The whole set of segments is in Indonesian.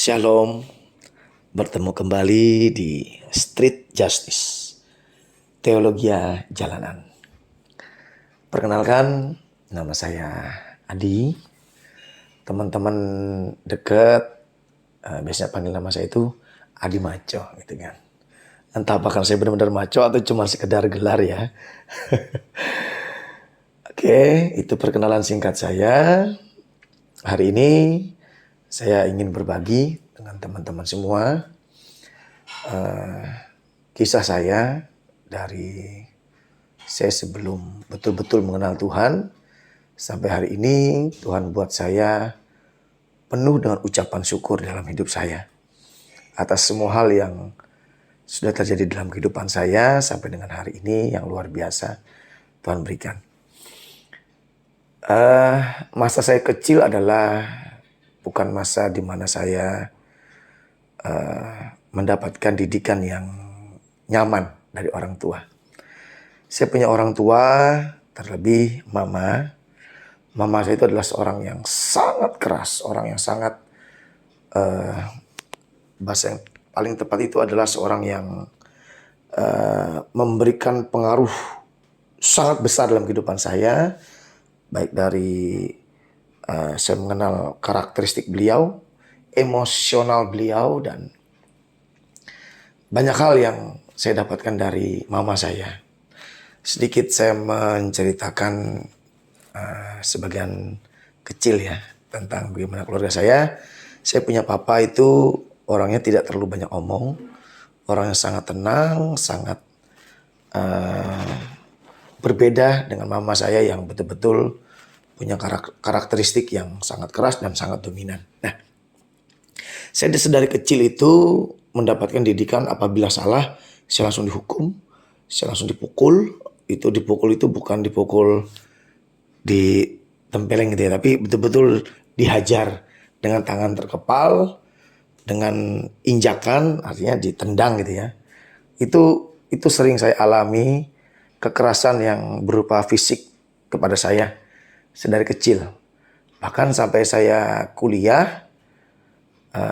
Shalom, bertemu kembali di Street Justice, Teologia Jalanan. Perkenalkan, nama saya Adi. Teman-teman dekat biasanya panggil nama saya itu Adi Maco gitu kan. Entah apakah saya benar-benar maco atau cuma sekedar gelar ya. Oke, itu perkenalan singkat saya. Hari ini saya ingin berbagi dengan teman-teman semua kisah saya dari saya sebelum betul-betul mengenal Tuhan sampai hari ini. Tuhan buat saya penuh dengan ucapan syukur dalam hidup saya atas semua hal yang sudah terjadi dalam kehidupan saya sampai dengan hari ini yang luar biasa Tuhan berikan. Masa saya kecil adalah bukan masa di mana saya mendapatkan didikan yang nyaman dari orang tua. Saya punya orang tua, terlebih mama. Mama saya itu adalah seorang yang sangat keras, orang yang sangat bahasa yang paling tepat itu adalah seorang yang memberikan pengaruh sangat besar dalam kehidupan saya, baik dari saya mengenal karakteristik beliau, emosional beliau, dan banyak hal yang saya dapatkan dari mama saya. Sedikit saya menceritakan sebagian kecil ya tentang bagaimana keluarga saya. Saya punya papa itu orangnya tidak terlalu banyak omong, orang yang sangat tenang, sangat berbeda dengan mama saya yang betul-betul punya karakteristik yang sangat keras dan sangat dominan. Nah, saya dari kecil itu mendapatkan didikan apabila salah, saya langsung dihukum, saya langsung dipukul. Dipukul itu bukan dipukul di tempeleng gitu ya, tapi betul-betul dihajar dengan tangan terkepal, dengan injakan, artinya ditendang gitu ya. Itu sering saya alami, kekerasan yang berupa fisik kepada saya sedari kecil. Bahkan sampai saya kuliah,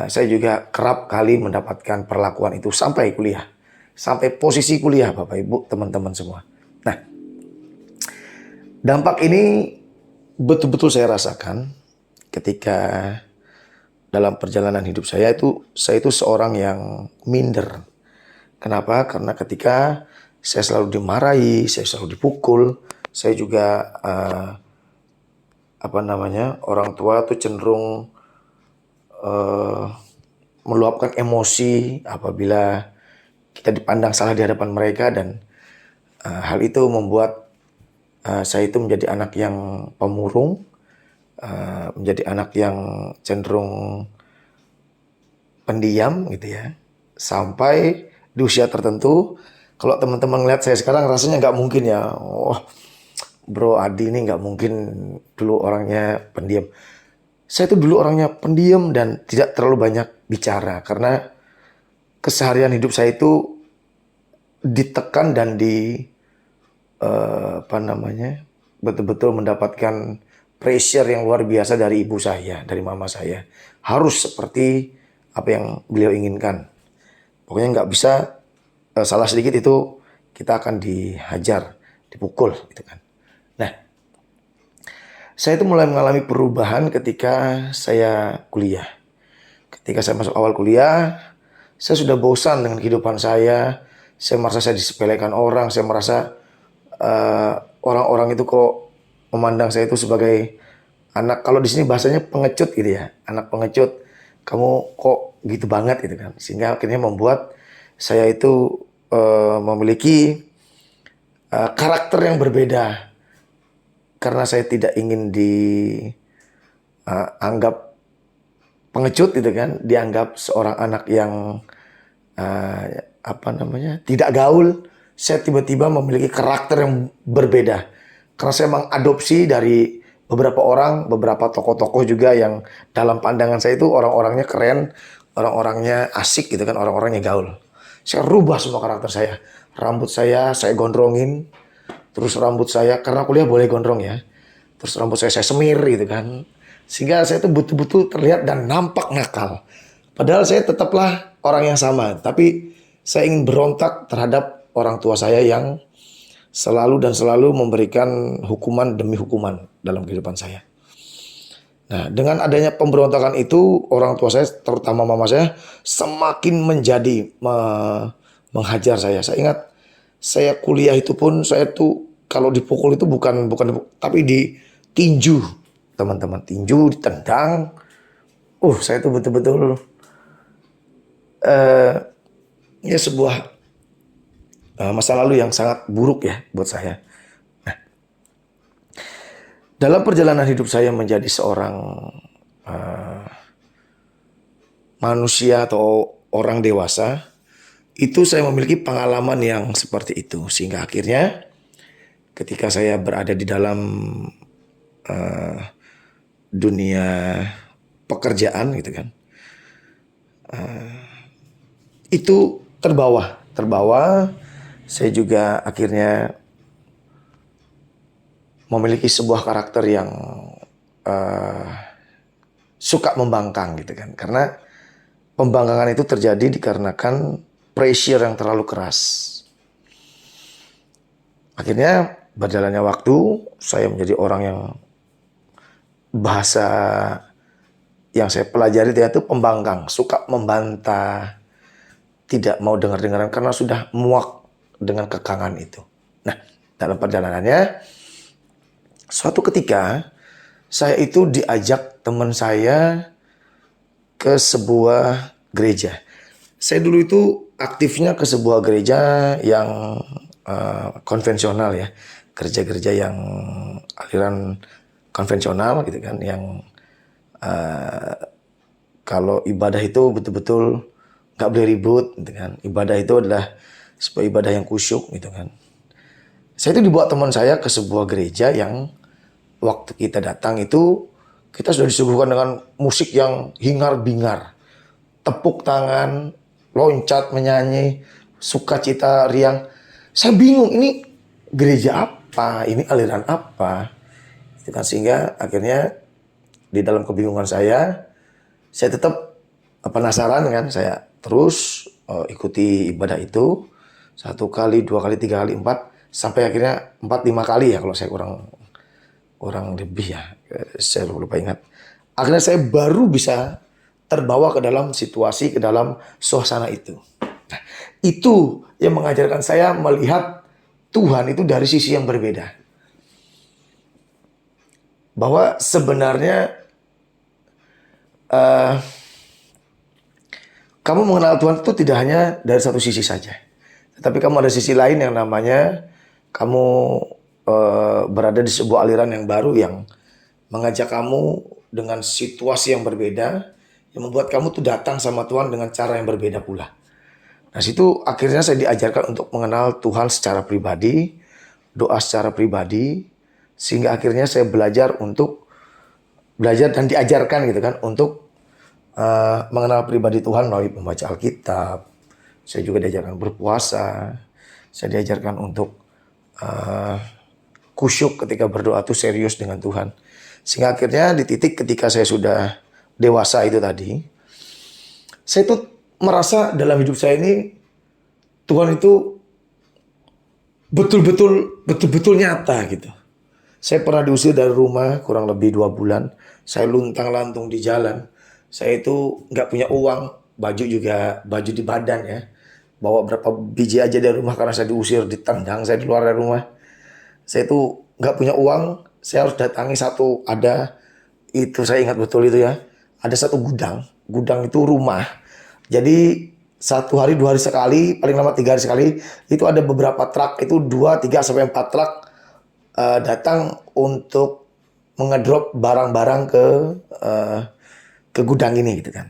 saya juga kerap kali mendapatkan perlakuan itu sampai kuliah. Sampai posisi kuliah Bapak Ibu, teman-teman semua. Nah, dampak ini betul-betul saya rasakan ketika dalam perjalanan hidup saya itu seorang yang minder. Kenapa? Karena ketika saya selalu dimarahi, saya selalu dipukul, saya juga orang tua tuh cenderung meluapkan emosi apabila kita dipandang salah di hadapan mereka, dan hal itu membuat saya itu menjadi anak yang pemurung, menjadi anak yang cenderung pendiam gitu ya. Sampai di usia tertentu, kalau teman-teman lihat saya sekarang rasanya nggak mungkin ya. Oh, bro Adi ini nggak mungkin dulu orangnya pendiam. Saya itu dulu orangnya pendiam dan tidak terlalu banyak bicara karena keseharian hidup saya itu ditekan dan betul-betul mendapatkan pressure yang luar biasa dari ibu saya, dari mama saya. Harus seperti apa yang beliau inginkan. Pokoknya nggak bisa salah sedikit itu kita akan dihajar, dipukul gitu kan. Nah, saya itu mulai mengalami perubahan ketika saya kuliah. Ketika saya masuk awal kuliah, saya sudah bosan dengan kehidupan saya. Saya merasa saya disepelekan orang. Saya merasa orang-orang itu kok memandang saya itu sebagai anak. Kalau di sini bahasanya pengecut gitu ya. Anak pengecut. Kamu kok gitu banget gitu kan. Sehingga akhirnya membuat saya itu memiliki karakter yang berbeda. Karena saya tidak ingin dianggap pengecut gitu kan, dianggap seorang anak yang tidak gaul. Saya tiba-tiba memiliki karakter yang berbeda karena saya mengadopsi dari beberapa orang, beberapa tokoh-tokoh juga yang dalam pandangan saya itu orang-orangnya keren, orang-orangnya asik gitu kan, orang-orangnya gaul. Saya rubah semua karakter saya. Rambut saya gondrongin, terus rambut saya karena kuliah boleh gondrong ya, terus rambut saya semir gitu kan, sehingga saya itu betul-betul terlihat dan nampak nakal. Padahal saya tetaplah orang yang sama, tapi saya ingin berontak terhadap orang tua saya yang selalu dan selalu memberikan hukuman demi hukuman dalam kehidupan saya. Nah, dengan adanya pemberontakan itu, orang tua saya, terutama mama saya, semakin menghajar saya. Saya ingat, saya kuliah itu pun, saya tuh kalau dipukul itu bukan tapi ditinju, teman-teman. Tinju, ditendang. Saya tuh betul-betul eh, ya sebuah masa lalu yang sangat buruk ya buat saya. Dalam perjalanan hidup saya menjadi seorang manusia atau orang dewasa, itu saya memiliki pengalaman yang seperti itu. Sehingga akhirnya ketika saya berada di dalam dunia pekerjaan gitu kan, itu terbawa. Saya juga akhirnya memiliki sebuah karakter yang suka membangkang gitu kan. Karena pembangkangan itu terjadi dikarenakan pressure yang terlalu keras. Akhirnya berjalannya waktu, saya menjadi orang yang bahasa yang saya pelajari itu pembangkang, suka membantah, tidak mau dengar-dengaran karena sudah muak dengan kekangan itu. Nah, dalam perjalanannya, suatu ketika saya itu diajak teman saya ke sebuah gereja. Saya dulu itu aktifnya ke sebuah gereja yang konvensional ya, gereja-gereja yang aliran konvensional gitu kan, yang kalau ibadah itu betul-betul nggak boleh ribut gitu kan. Ibadah itu adalah sebuah ibadah yang kusyuk gitu kan. Saya itu dibawa teman saya ke sebuah gereja yang waktu kita datang itu kita sudah disuguhkan dengan musik yang hingar-bingar, tepuk tangan, loncat, menyanyi, sukacita, riang. Saya bingung, ini gereja apa? Ini aliran apa? Itu kan, sehingga akhirnya di dalam kebingungan saya tetap penasaran kan. Saya terus ikuti ibadah itu 1 kali, 2 kali, 3 kali, 4, sampai akhirnya 4-5 kali ya kalau saya kurang lebih ya. Saya lupa ingat. Akhirnya saya baru bisa terbawa ke dalam situasi, ke dalam suasana itu. Nah, itu yang mengajarkan saya melihat Tuhan itu dari sisi yang berbeda. Bahwa sebenarnya kamu mengenal Tuhan itu tidak hanya dari satu sisi saja. Tetapi kamu ada sisi lain yang namanya kamu berada di sebuah aliran yang baru yang mengajak kamu dengan situasi yang berbeda, yang membuat kamu tuh datang sama Tuhan dengan cara yang berbeda pula. Nah, situ akhirnya saya diajarkan untuk mengenal Tuhan secara pribadi, doa secara pribadi, sehingga akhirnya saya belajar dan diajarkan gitu kan untuk mengenal pribadi Tuhan melalui membaca Alkitab. Saya juga diajarkan berpuasa. Saya diajarkan untuk kusyuk ketika berdoa itu serius dengan Tuhan. Sehingga akhirnya di titik ketika saya sudah dewasa itu tadi, saya tuh merasa dalam hidup saya ini Tuhan itu betul-betul nyata gitu. Saya pernah diusir dari rumah kurang lebih 2 bulan. Saya luntang-lantung di jalan. Saya itu nggak punya uang, baju di badan ya. Bawa berapa biji aja dari rumah karena saya diusir, ditendang saya di luar dari rumah. Saya itu nggak punya uang, saya harus datangi itu saya ingat betul itu ya. Ada satu gudang itu rumah. Jadi 1 hari 2 hari sekali, paling lama 3 hari sekali, itu ada beberapa truk, itu 2, 3 sampai 4 truk datang untuk mengedrop barang-barang ke gudang ini gitu kan.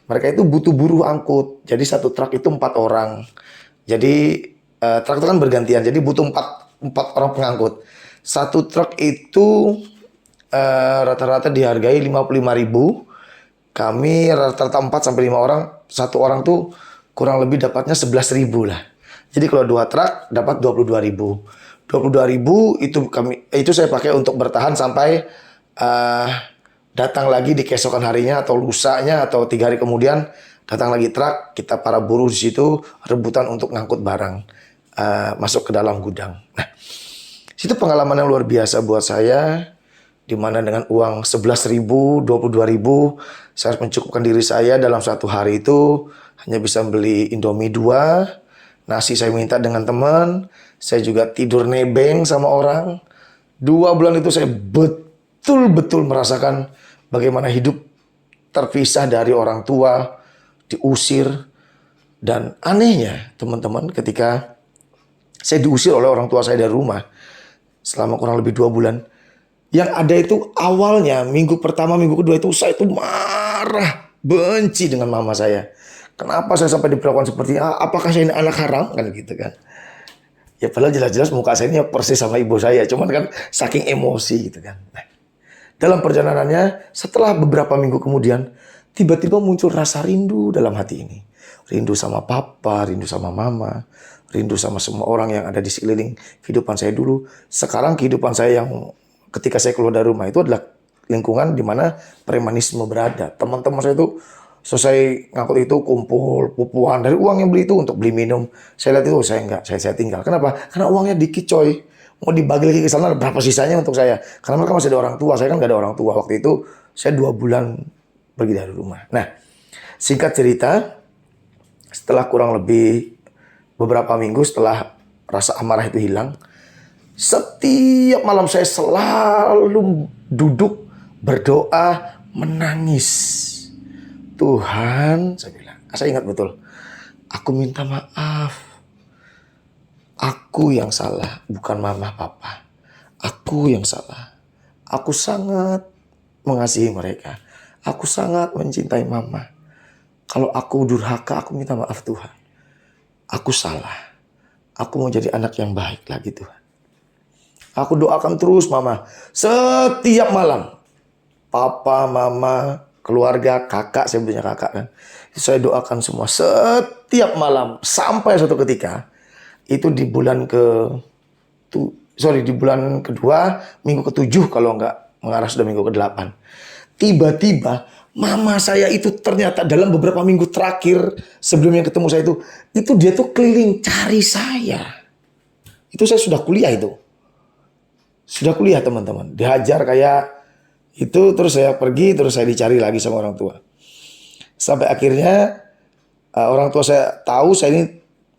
Mereka itu butuh buruh angkut. Jadi satu truk itu 4 orang. Jadi truk itu kan bergantian. Jadi butuh 4 orang pengangkut. Satu truk itu rata-rata dihargai 55.000. Kami rata-rata 4 sampai 5 orang. Satu orang tuh kurang lebih dapatnya 11.000 lah. Jadi kalau 2 truk dapat 22.000. 22.000 itu saya pakai untuk bertahan sampai datang lagi di keesokan harinya atau lusanya atau 3 hari kemudian datang lagi truk, kita para buruh di situ rebutan untuk ngangkut barang masuk ke dalam gudang. Nah, situ pengalaman yang luar biasa buat saya, di mana dengan uang 11.000, 22.000, saya harus mencukupkan diri saya dalam satu hari itu hanya bisa beli Indomie 2, nasi saya minta dengan teman, saya juga tidur nebeng sama orang. 2 bulan itu saya betul-betul merasakan bagaimana hidup terpisah dari orang tua, diusir. Dan anehnya teman-teman, ketika saya diusir oleh orang tua saya dari rumah selama kurang lebih 2 bulan, yang ada itu awalnya minggu pertama, minggu kedua itu saya itu marah, benci dengan mama saya. Kenapa saya sampai diperlakukan seperti ini? Apakah saya ini anak haram? Kan gitu kan. Ya padahal jelas-jelas muka saya ini persis sama ibu saya. Cuman kan saking emosi gitu kan. Nah, dalam perjalanannya setelah beberapa minggu kemudian tiba-tiba muncul rasa rindu dalam hati ini. Rindu sama papa, rindu sama mama, rindu sama semua orang yang ada di sekeliling kehidupan saya dulu. Sekarang kehidupan saya yang ketika saya keluar dari rumah itu adalah lingkungan di mana premanisme berada. Teman-teman saya itu selesai ngangkut itu kumpul, pupuan dari uang yang beli itu untuk beli minum. Saya lihat itu saya enggak, saya tinggal. Kenapa? Karena uangnya dikit coy. Mau dibagi lagi ke sana berapa sisanya untuk saya? Karena mereka masih ada orang tua. Saya kan nggak ada orang tua waktu itu. Saya 2 bulan pergi dari rumah. Nah, singkat cerita, setelah kurang lebih beberapa minggu setelah rasa amarah itu hilang, setiap malam saya selalu duduk berdoa, menangis. Tuhan, saya bilang, saya ingat betul, aku minta maaf. Aku yang salah, bukan mama papa. Aku yang salah. Aku sangat mengasihi mereka. Aku sangat mencintai mama. Kalau aku durhaka, aku minta maaf Tuhan. Aku salah. Aku mau jadi anak yang baik lagi Tuhan. Aku doakan terus mama. Setiap malam. Papa, mama, keluarga, kakak, saya punya kakak kan. Saya doakan semua setiap malam. Sampai suatu ketika, itu di bulan di bulan kedua, minggu ke-7 kalau nggak mengarah sudah minggu ke-8. Tiba-tiba mama saya itu ternyata dalam beberapa minggu terakhir sebelum yang ketemu saya itu dia tuh keliling cari saya. Itu saya sudah kuliah itu. Sudah kuliah teman-teman. Dihajar kayak itu, terus saya pergi, terus saya dicari lagi sama orang tua. Sampai akhirnya orang tua saya tahu saya ini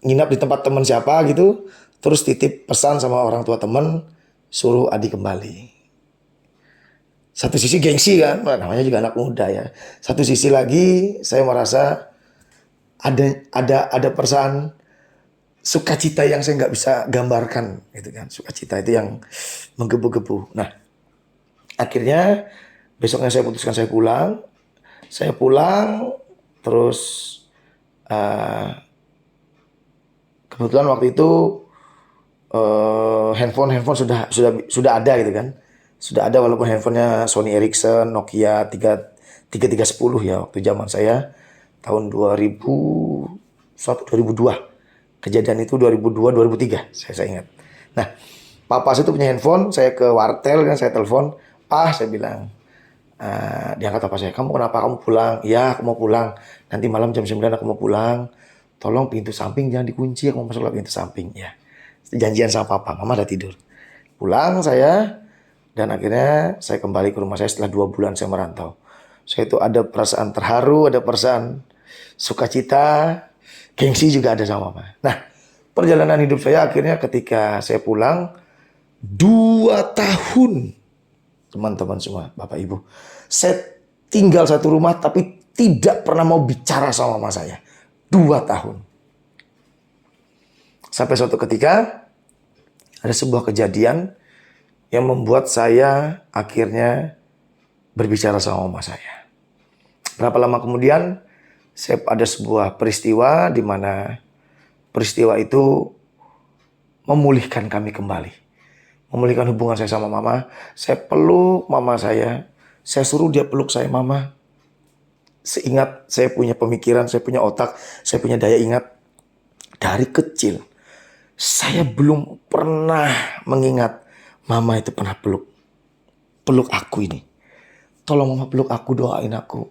nginap di tempat teman siapa gitu. Terus titip pesan sama orang tua teman, suruh Adi kembali. Satu sisi gengsi kan, namanya juga anak muda ya. Satu sisi lagi saya merasa ada perasaan sukacita yang saya nggak bisa gambarkan gitu kan. Sukacita itu yang menggebu-gebu. Nah, akhirnya besoknya saya putuskan saya pulang. Saya pulang terus kebetulan waktu itu handphone sudah ada gitu kan. Sudah ada walaupun handphonenya Sony Ericsson, Nokia 3310 ya waktu zaman saya tahun 2001 2002. Kejadian itu 2002 2003 saya ingat. Nah, papa saya itu punya handphone, saya ke wartel kan saya telepon, "Ah," saya bilang. Diangkat papa saya, "Kamu kenapa kamu pulang?" "Ya, aku mau pulang. Nanti malam jam 9 aku mau pulang. Tolong pintu samping jangan dikunci, aku mau masuk lewat pintu samping." Ya. Janjian sama papa, mama udah tidur. Pulang saya. Dan akhirnya saya kembali ke rumah saya setelah 2 bulan saya merantau. Saya itu ada perasaan terharu, ada perasaan sukacita, gengsi juga ada sama mama. Nah, perjalanan hidup saya akhirnya ketika saya pulang, 2 tahun, teman-teman semua, bapak ibu. Saya tinggal satu rumah tapi tidak pernah mau bicara sama mama saya. 2 tahun. Sampai suatu ketika, ada sebuah kejadian yang membuat saya akhirnya berbicara sama mama saya. Berapa lama kemudian, saya ada sebuah peristiwa di mana peristiwa itu memulihkan kami kembali. Memulihkan hubungan saya sama mama. Saya peluk mama saya suruh dia peluk saya mama. Seingat saya punya pemikiran, saya punya otak, saya punya daya ingat. Dari kecil, saya belum pernah mengingat mama itu pernah peluk aku ini. tolong mama peluk aku, doain aku.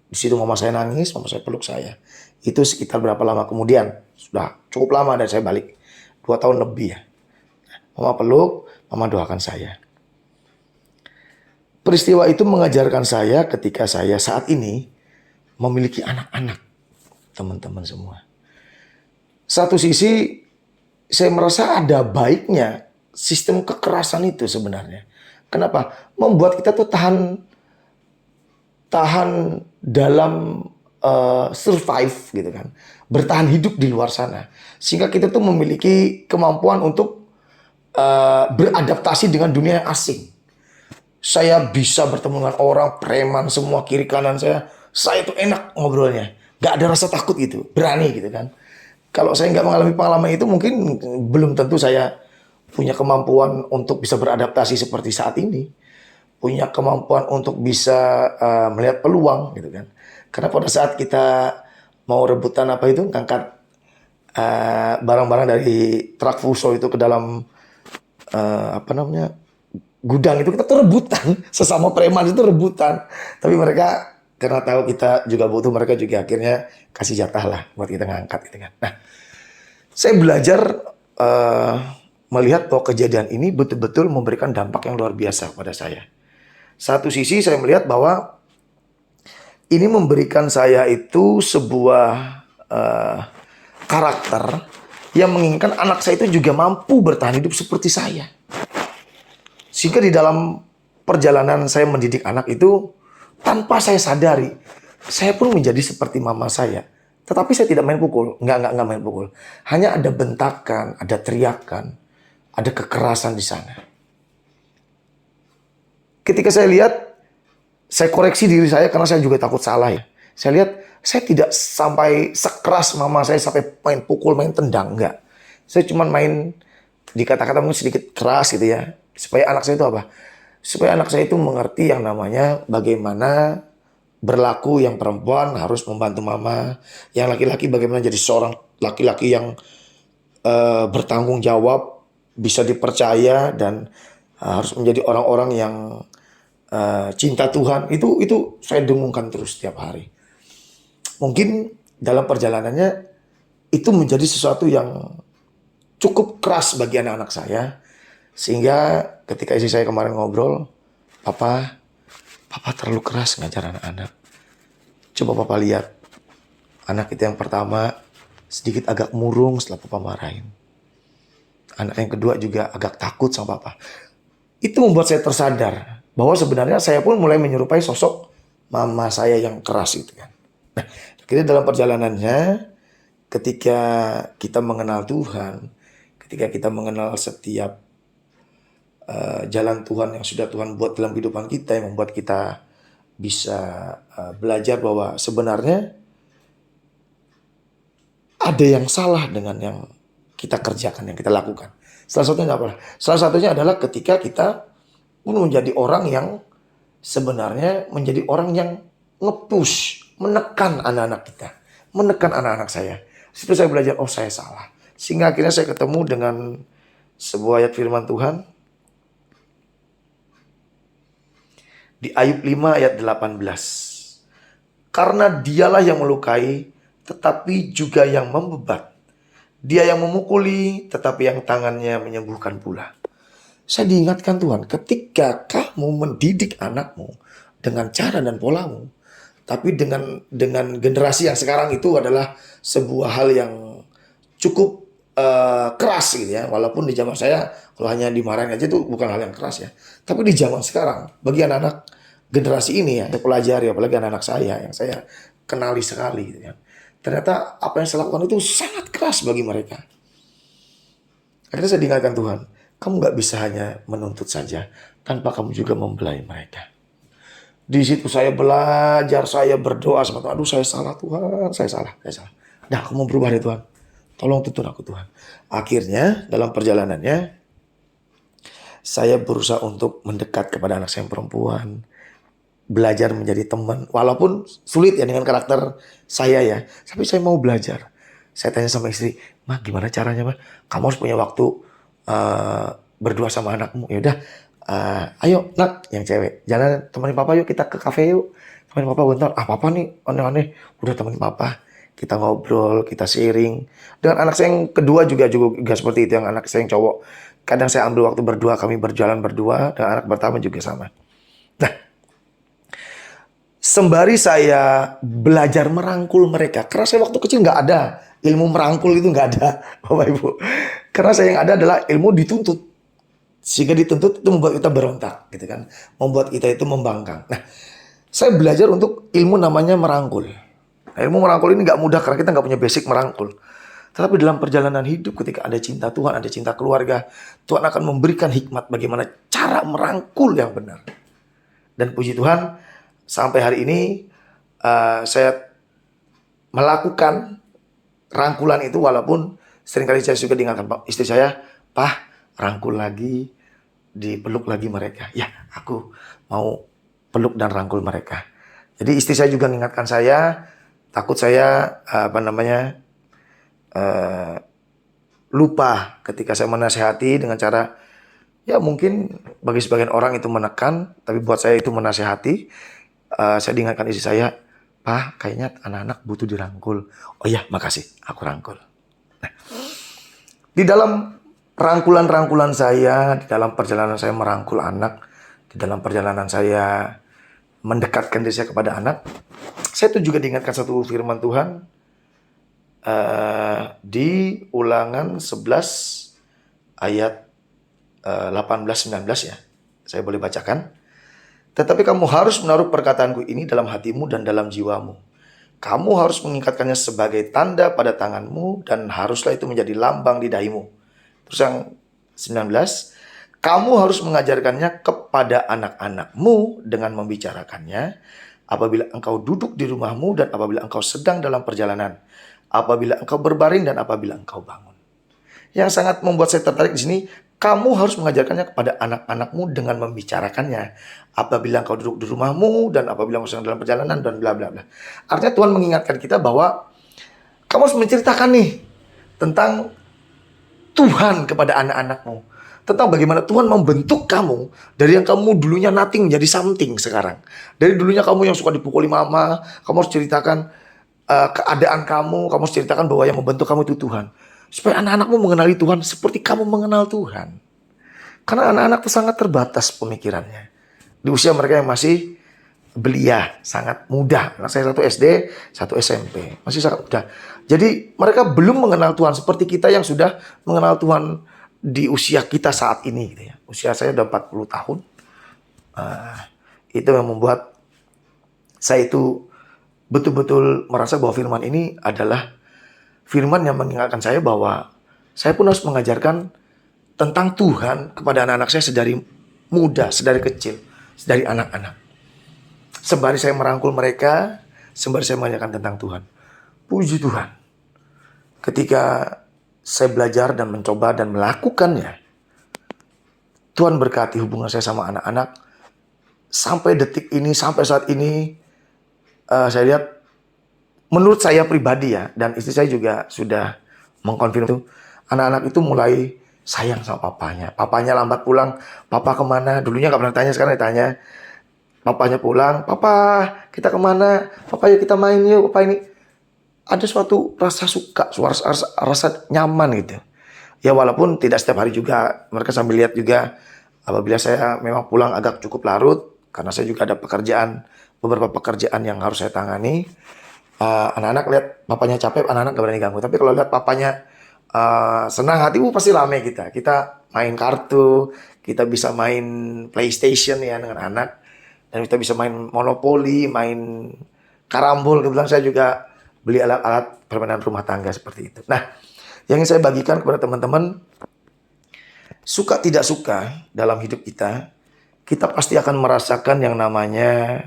Di situ mama saya nangis, mama saya peluk saya. Itu sekitar berapa lama kemudian? Sudah cukup lama dan saya balik. 2 tahun lebih ya. Mama peluk, mama doakan saya. Peristiwa itu mengajarkan saya ketika saya saat ini memiliki anak-anak, teman-teman semua. Satu sisi saya merasa ada baiknya sistem kekerasan itu sebenarnya. Kenapa? Membuat kita tuh tahan dalam survive gitu kan. Bertahan hidup di luar sana. Sehingga kita tuh memiliki kemampuan untuk beradaptasi dengan dunia yang asing. Saya bisa bertemu dengan orang, preman semua kiri kanan saya. Saya tuh enak ngobrolnya. Gak ada rasa takut gitu. Berani gitu kan. Kalau saya nggak mengalami pengalaman itu mungkin belum tentu saya punya kemampuan untuk bisa beradaptasi seperti saat ini. Punya kemampuan untuk bisa melihat peluang gitu kan. Karena pada saat kita mau rebutan apa itu, ngangkat barang-barang dari truk fuso itu ke dalam gudang itu, kita tuh rebutan. Sesama preman itu rebutan. Tapi mereka karena tahu kita juga butuh, mereka juga akhirnya kasih jatah lah buat kita ngangkat gitu kan. Nah, saya belajar melihat bahwa kejadian ini betul-betul memberikan dampak yang luar biasa pada saya. Satu sisi saya melihat bahwa ini memberikan saya itu sebuah karakter yang menginginkan anak saya itu juga mampu bertahan hidup seperti saya. Sehingga di dalam perjalanan saya mendidik anak itu, tanpa saya sadari, saya pun menjadi seperti mama saya. Tetapi saya tidak main pukul, nggak main pukul. Hanya ada bentakan, ada teriakan, ada kekerasan di sana. Ketika saya lihat, saya koreksi diri saya karena saya juga takut salah ya. Saya lihat, saya tidak sampai sekeras mama saya sampai main pukul, main tendang, enggak. Saya cuma main, dikata-kata mungkin sedikit keras gitu ya. Supaya anak saya itu apa? Supaya anak saya itu mengerti yang namanya bagaimana berlaku, yang perempuan harus membantu mama, yang laki-laki bagaimana jadi seorang laki-laki yang bertanggung jawab, bisa dipercaya, dan harus menjadi orang-orang yang cinta Tuhan. Itu saya dengungkan terus setiap hari. Mungkin dalam perjalanannya itu menjadi sesuatu yang cukup keras bagi anak-anak saya. Sehingga ketika istri saya kemarin ngobrol, Papa terlalu keras ngajar anak-anak. Coba Papa lihat, anak kita yang pertama sedikit agak murung setelah Papa marahin. Anak yang kedua juga agak takut sama Papa. Itu membuat saya tersadar bahwa sebenarnya saya pun mulai menyerupai sosok mama saya yang keras itu kan. Nah, akhirnya dalam perjalanannya, ketika kita mengenal Tuhan, ketika kita mengenal setiap jalan Tuhan yang sudah Tuhan buat dalam kehidupan kita, yang membuat kita bisa belajar bahwa sebenarnya ada yang salah dengan yang kita kerjakan, yang kita lakukan. Salah satunya apa? Salah satunya adalah ketika kita menjadi orang yang sebenarnya menjadi orang yang nge-push, menekan anak-anak kita, menekan anak-anak saya. Setelah saya belajar, oh saya salah. Sehingga akhirnya saya ketemu dengan sebuah ayat firman Tuhan di Ayub 5 ayat 18. Karena dialah yang melukai, tetapi juga yang membebat. Dia yang memukuli, tetapi yang tangannya menyembuhkan pula. Saya diingatkan Tuhan, ketika kamu mendidik anakmu dengan cara dan polamu, tapi dengan generasi yang sekarang itu adalah sebuah hal yang cukup keras gitu ya. Walaupun di zaman saya kalau hanya dimarahin aja itu bukan hal yang keras ya. Tapi di zaman sekarang bagi anak-anak generasi ini ya, saya pelajari, apalagi anak-anak saya yang saya kenali sekali gitu ya. Ternyata apa yang saya lakukan itu sangat keras bagi mereka. Akhirnya saya diingatkan Tuhan, kamu gak bisa hanya menuntut saja tanpa kamu juga membelai mereka. Di situ saya belajar, saya berdoa sama Tuhan. Aduh saya salah Tuhan, saya salah. Nah aku mau berubah deh Tuhan. Tolong tuntun aku Tuhan. Akhirnya dalam perjalanannya saya berusaha untuk mendekat kepada anak saya yang perempuan. Belajar menjadi teman. Walaupun sulit ya dengan karakter saya ya. Tapi saya mau belajar. Saya tanya sama istri, "Ma gimana caranya Ma? Kamu harus punya waktu berdua sama anakmu." Ya udah, Ayo nak, yang cewek, jangan temenin papa yuk, kita ke kafe yuk. Temenin papa bentar. Papa nih aneh-aneh. Udah temenin papa. Kita ngobrol, kita sharing. Dengan anak saya yang kedua juga seperti itu. Yang anak saya yang cowok. Kadang saya ambil waktu berdua, kami berjalan berdua. Dan anak pertama juga sama. Nah, sembari saya belajar merangkul mereka. Karena saya waktu kecil nggak ada. Ilmu merangkul itu nggak ada, Bapak Ibu. Karena saya yang ada adalah ilmu dituntut. Sehingga dituntut itu membuat kita berontak, gitu kan. Membuat kita itu membangkang. Nah, saya belajar untuk ilmu namanya merangkul. Nah, ilmu merangkul ini nggak mudah karena kita nggak punya basic merangkul. Tetapi dalam perjalanan hidup ketika ada cinta Tuhan, ada cinta keluarga, Tuhan akan memberikan hikmat bagaimana cara merangkul yang benar. Dan puji Tuhan, sampai hari ini saya melakukan rangkulan itu walaupun seringkali saya juga diingatkan istri saya, "Pak, rangkul lagi, dipeluk lagi mereka." Ya, aku mau peluk dan rangkul mereka. Jadi istri saya juga mengingatkan saya, takut saya lupa ketika saya menasehati dengan cara, ya mungkin bagi sebagian orang itu menekan, tapi buat saya itu menasehati. Saya diingatkan istri saya, "Pak, kayaknya anak-anak butuh dirangkul." "Oh iya, makasih, aku rangkul." Nah, di dalam rangkulan-rangkulan saya, di dalam perjalanan saya merangkul anak, di dalam perjalanan saya mendekatkan diri saya kepada anak, saya tuh juga diingatkan satu firman Tuhan di Ulangan 11 ayat 18-19 ya. Saya boleh bacakan. "Tetapi kamu harus menaruh perkataanku ini dalam hatimu dan dalam jiwamu. Kamu harus mengikatkannya sebagai tanda pada tanganmu dan haruslah itu menjadi lambang di dahimu." Terus yang 19, "Kamu harus mengajarkannya kepada anak-anakmu dengan membicarakannya apabila engkau duduk di rumahmu dan apabila engkau sedang dalam perjalanan, apabila engkau berbaring dan apabila engkau bangun." Yang sangat membuat saya tertarik di sini, kamu harus mengajarkannya kepada anak-anakmu dengan membicarakannya apabila engkau duduk di rumahmu dan apabila engkau sedang dalam perjalanan dan bla bla bla. Artinya Tuhan mengingatkan kita bahwa kamu harus menceritakan nih tentang Tuhan kepada anak-anakmu. Tentang bagaimana Tuhan membentuk kamu dari yang kamu dulunya nothing jadi something sekarang. Dari dulunya kamu yang suka dipukuli mama, kamu harus ceritakan keadaan kamu harus ceritakan bahwa yang membentuk kamu itu Tuhan. Supaya anak-anakmu mengenali Tuhan seperti kamu mengenal Tuhan. Karena anak-anak itu sangat terbatas pemikirannya. Di usia mereka yang masih belia, sangat muda. Anak saya 1 SD, 1 SMP. Masih sangat muda. Jadi mereka belum mengenal Tuhan seperti kita yang sudah mengenal Tuhan di usia kita saat ini. Gitu ya. Usia saya udah 40 tahun. Itu yang membuat saya itu betul-betul merasa bahwa firman ini adalah firman yang mengingatkan saya bahwa saya pun harus mengajarkan tentang Tuhan kepada anak-anak saya sedari muda, sedari kecil, sedari anak-anak. Sembari saya merangkul mereka, sembari saya mengajarkan tentang Tuhan. Puji Tuhan. Ketika saya belajar dan mencoba dan melakukannya, Tuhan berkati hubungan saya sama anak-anak. Sampai detik ini, sampai saat ini, saya lihat, menurut saya pribadi ya, dan istri saya juga sudah mengkonfirmasi itu, anak-anak itu mulai sayang sama papanya. Papanya lambat pulang, "Papa kemana?" Dulunya gak pernah tanya, sekarang ditanya. Papanya pulang, "Papa, kita kemana? Papa, yuk kita main yuk, Papa ini." Ada suatu rasa suka, rasa nyaman gitu. Ya walaupun tidak setiap hari juga, mereka sambil lihat juga apabila saya memang pulang agak cukup larut, karena saya juga ada beberapa pekerjaan yang harus saya tangani. Anak-anak lihat papanya capek, anak-anak gak berani ganggu. Tapi kalau lihat papanya senang hati, pasti rame kita. Kita main kartu, kita bisa main PlayStation ya dengan anak. Dan kita bisa main monopoli, main karambol. Kebetulan saya juga beli alat-alat permainan rumah tangga seperti itu. Nah, yang ingin saya bagikan kepada teman-teman, suka tidak suka dalam hidup kita, kita pasti akan merasakan yang namanya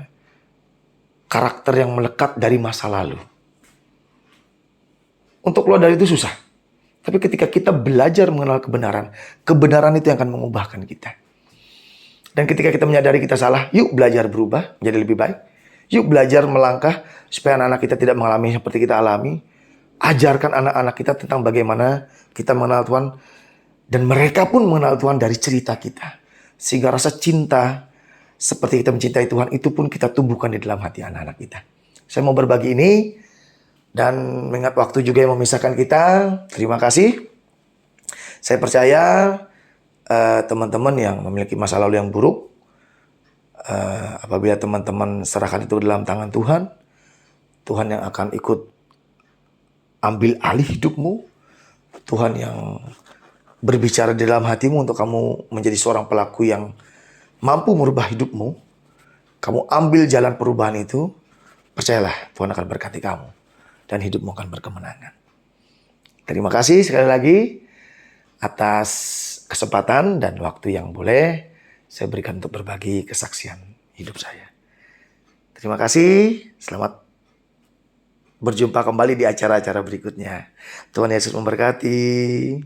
karakter yang melekat dari masa lalu. Untuk keluar dari itu susah. Tapi ketika kita belajar mengenal kebenaran, kebenaran itu yang akan mengubahkan kita. Dan ketika kita menyadari kita salah, yuk belajar berubah menjadi lebih baik. Yuk belajar melangkah supaya anak-anak kita tidak mengalami seperti kita alami. Ajarkan anak-anak kita tentang bagaimana kita mengenal Tuhan. Dan mereka pun mengenal Tuhan dari cerita kita. Sehingga rasa cinta seperti kita mencintai Tuhan itu pun kita tumbuhkan di dalam hati anak-anak kita. Saya mau berbagi ini dan mengingat waktu juga yang memisahkan kita. Terima kasih. Saya percaya teman-teman yang memiliki masa lalu yang buruk, apabila teman-teman serahkan itu dalam tangan Tuhan, Tuhan yang akan ikut ambil alih hidupmu. Tuhan yang berbicara di dalam hatimu untuk kamu menjadi seorang pelaku yang mampu merubah hidupmu. Kamu ambil jalan perubahan itu, percayalah Tuhan akan berkati kamu dan hidupmu akan berkemenangan. Terima kasih sekali lagi atas kesempatan dan waktu yang boleh saya berikan untuk berbagi kesaksian hidup saya. Terima kasih, selamat berjumpa kembali di acara-acara berikutnya. Tuhan Yesus memberkati.